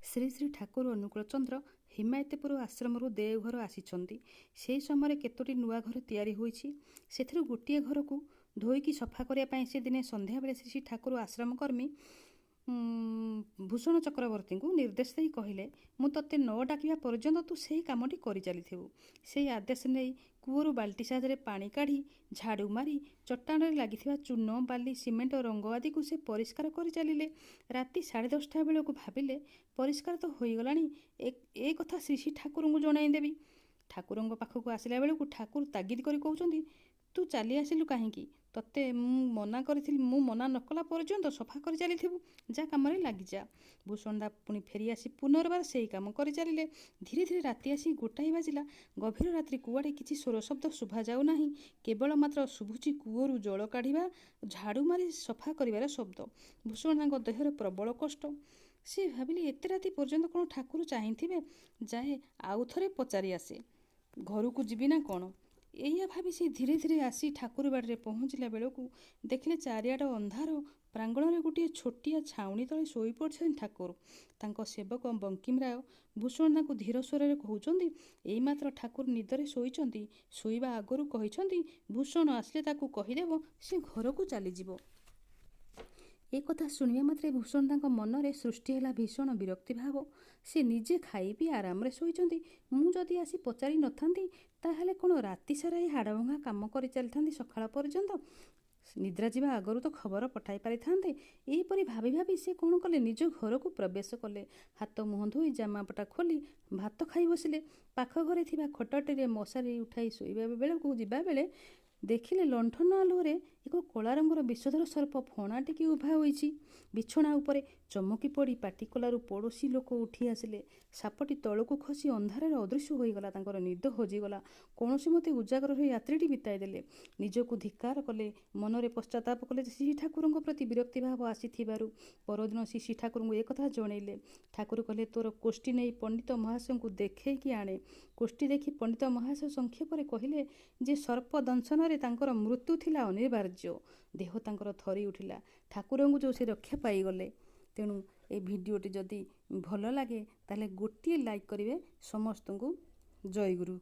ଶ୍ରୀ ଶ୍ରୀ ଠାକୁର ଅନୁକୂଳ ଚନ୍ଦ୍ର ହିମାୟତପୁର ଆଶ୍ରମରୁ ଦେଓଘର ଆସିଛନ୍ତି। ସେହି ସମୟରେ କେତୋଟି ନୂଆ ଘର ତିଆରି ହୋଇଛି। ସେଥିରୁ ଗୋଟିଏ ଘରକୁ ଧୋଇକି ସଫା କରିବା ପାଇଁ ସେ ଦିନେ ସନ୍ଧ୍ୟାବେଳେ ଶ୍ରୀ ଶ୍ରୀ ଠାକୁର ଆଶ୍ରମ କର୍ମୀ ଭୂଷଣ ଚକ୍ରବର୍ତ୍ତୀଙ୍କୁ ନିର୍ଦ୍ଦେଶ ଦେଇ କହିଲେ, ମୁଁ ତୋତେ ନ ଡାକିବା ପର୍ଯ୍ୟନ୍ତ ତୁ ସେହି କାମଟି କରି ଚାଲିଥିବୁ। ସେହି ଆଦେଶ ନେଇ କୂଅରୁ ବାଲ୍ଟି ସାହାଯ୍ୟରେ ପାଣି କାଢ଼ି ଝାଡ଼ୁ ମାରି ଚଟାଣରେ ଲାଗିଥିବା ଚୂନ, ବାଲି, ସିମେଣ୍ଟ ରଙ୍ଗ ଆଦିକୁ ସେ ପରିଷ୍କାର କରି ଚାଲିଲେ। ରାତି 10:30 ବେଳକୁ ଭାବିଲେ, ପରିଷ୍କାର ତ ହୋଇଗଲାଣି, ଏ କଥା ଶ୍ରୀ ଶ୍ରୀ ଠାକୁରଙ୍କୁ ଜଣାଇଦେବି। ଠାକୁରଙ୍କ ପାଖକୁ ଆସିଲା ବେଳକୁ ଠାକୁର ତାଗିଦ କରି କହୁଛନ୍ତି, ତୁ ଚାଲି ଆସିଲୁ କାହିଁକି? ତତେ ମୁଁ ମନା ନ କଲା ପର୍ଯ୍ୟନ୍ତ ସଫା କରି ଚାଲିଥିବୁ, ଯା କାମରେ ଲାଗିଯା। ଭୂଷଣଦା ପୁଣି ଫେରିଆସି ପୁନର୍ବାର ସେହି କାମ କରି ଚାଲିଲେ। ଧୀରେ ଧୀରେ ରାତି ଆସି 1 ବାଜିଲା। ଗଭୀର ରାତ୍ରି କୁଆଡ଼େ କିଛି ସ୍ୱର ଶବ୍ଦ ଶୁଭାଯାଉ ନାହିଁ। କେବଳ ମାତ୍ର ଶୁଭୁଛି କୂଅରୁ ଜଳ କାଢ଼ିବା, ଝାଡ଼ୁ ମାରି ସଫା କରିବାର ଶବ୍ଦ। ଭୂଷଣଦାଙ୍କ ଦେହରେ ପ୍ରବଳ କଷ୍ଟ। ସେ ଭାବିଲେ, ଏତେ ରାତି ପର୍ଯ୍ୟନ୍ତ କ'ଣ ଠାକୁର ଚାହିଁଥିବେ? ଯାଏ ଆଉ ଥରେ ପଚାରି ଆସେ, ଘରକୁ ଯିବି ନା କ'ଣ? ଏଇଆ ଭାବି ସେ ଧୀରେ ଧୀରେ ଆସି ଠାକୁର ବାଡ଼ିରେ ପହଞ୍ଚିଲା ବେଳକୁ ଦେଖିଲେ ଚାରିଆଡ଼ ଅନ୍ଧାର। ପ୍ରାଙ୍ଗଣରେ ଗୋଟିଏ ଛୋଟିଆ ଛାଉଣି ତଳେ ଶୋଇପଡ଼ିଛନ୍ତି ଠାକୁର। ତାଙ୍କ ସେବକ ବଙ୍କିମରାୟ ଭୂଷଣଦାଙ୍କୁ ଧୀର ସ୍ୱରରେ କହୁଛନ୍ତି, ଏଇମାତ୍ର ଠାକୁର ନିଦରେ ଶୋଇଛନ୍ତି। ଶୋଇବା ଆଗରୁ କହିଛନ୍ତି, ଭୂଷଣ ଆସିଲେ ତାକୁ କହିଦେବ ସେ ଘରକୁ ଚାଲିଯିବ। ଏ କଥା ଶୁଣିବା ମାତ୍ରେ ଭୂଷଣଦାଙ୍କ ମନରେ ସୃଷ୍ଟି ହେଲା ଭୀଷଣ ବିରକ୍ତି ଭାବ। ସେ ନିଜେ ଖାଇ ପିଇ ଆରାମରେ ଶୋଇଛନ୍ତି। ମୁଁ ଯଦି ଆସି ପଚାରି ନଥାନ୍ତି, ତାହେଲେ କ'ଣ ରାତି ସାରା ଏହି ହାଡ଼ଭଙ୍ଗା କାମ କରି ଚାଲିଥାନ୍ତି ସକାଳ ପର୍ଯ୍ୟନ୍ତ? ନିଦ୍ରା ଯିବା ଆଗରୁ ତ ଖବର ପଠାଇ ପାରିଥାନ୍ତେ। ଏହିପରି ଭାବି ଭାବି ସେ କ'ଣ କଲେ, ନିଜ ଘରକୁ ପ୍ରବେଶ କଲେ। ହାତ ମୁହଁ ଧୋଇ ଜାମାପଟା ଖୋଲି ଭାତ ଖାଇ ବସିଲେ। ପାଖ ଘରେ ଥିବା ଖଟଟିରେ ମଶାରୀ ଉଠାଇ ଶୋଇବା ବେଳକୁ ଯିବାବେଳେ ଦେଖିଲେ ଲଣ୍ଠନ ଆଲୁଅରେ ଏକ କଳା ରଙ୍ଗର ବିଷଧର ସର୍ପ ଫଣା ଟିକି ଉଭା ହୋଇଛି। ବିଛଣା ଉପରେ ଚମକି ପଡ଼ି ପାଟି କଲାରୁ ପଡ଼ୋଶୀ ଲୋକ ଉଠି ଆସିଲେ। ସାପଟି ତଳକୁ ଖସି ଅନ୍ଧାରରେ ଅଦୃଶ୍ୟ ହୋଇଗଲା। ତାଙ୍କର ନିଦ ହଜିଗଲା। କୌଣସି ମତେ ଉଜାଗର ହୋଇ ରାତ୍ରିଟି ବିତାଇ ଦେଲେ। ନିଜକୁ ଧିକ୍କାର କଲେ। ମନରେ ପଶ୍ଚାତାପ କଲେ ଯେ ଶ୍ରୀ ଠାକୁରଙ୍କ ପ୍ରତି ବିରକ୍ତି ଭାବ ଆସିଥିବାରୁ। ପରଦିନ ଶ୍ରୀ ଠାକୁରଙ୍କୁ ଏକଥା ଜଣାଇଲେ। ଠାକୁର କହିଲେ, ତୋର କୋଷ୍ଠୀ ନେଇ ପଣ୍ଡିତ ମହାଶୟଙ୍କୁ ଦେଖେଇକି ଆଣେ। କୋଷ୍ଠୀ ଦେଖି ପଣ୍ଡିତ ମହାଶୟ ସଂକ୍ଷେପରେ କହିଲେ ଯେ ସର୍ପ ଦଂଶନରେ ତାଙ୍କର ମୃତ୍ୟୁ ଥିଲା ଅନିବାର୍ଯ୍ୟ। ଦେହ ତାଙ୍କର ଥରି ଉଠିଲା। ଠାକୁରଙ୍କୁ ଯେଉଁ ସେ ରକ୍ଷା ପାଇଗଲେ। ତେଣୁ এই ଭିଡ଼ିଓଟି ଯଦି ଭଲ ଲାଗେ ତାହେଲେ ଗୋଟିଏ ଲାଇକ୍ କରିବେ। ସମସ୍ତଙ୍କୁ ଜୟଗୁରୁ।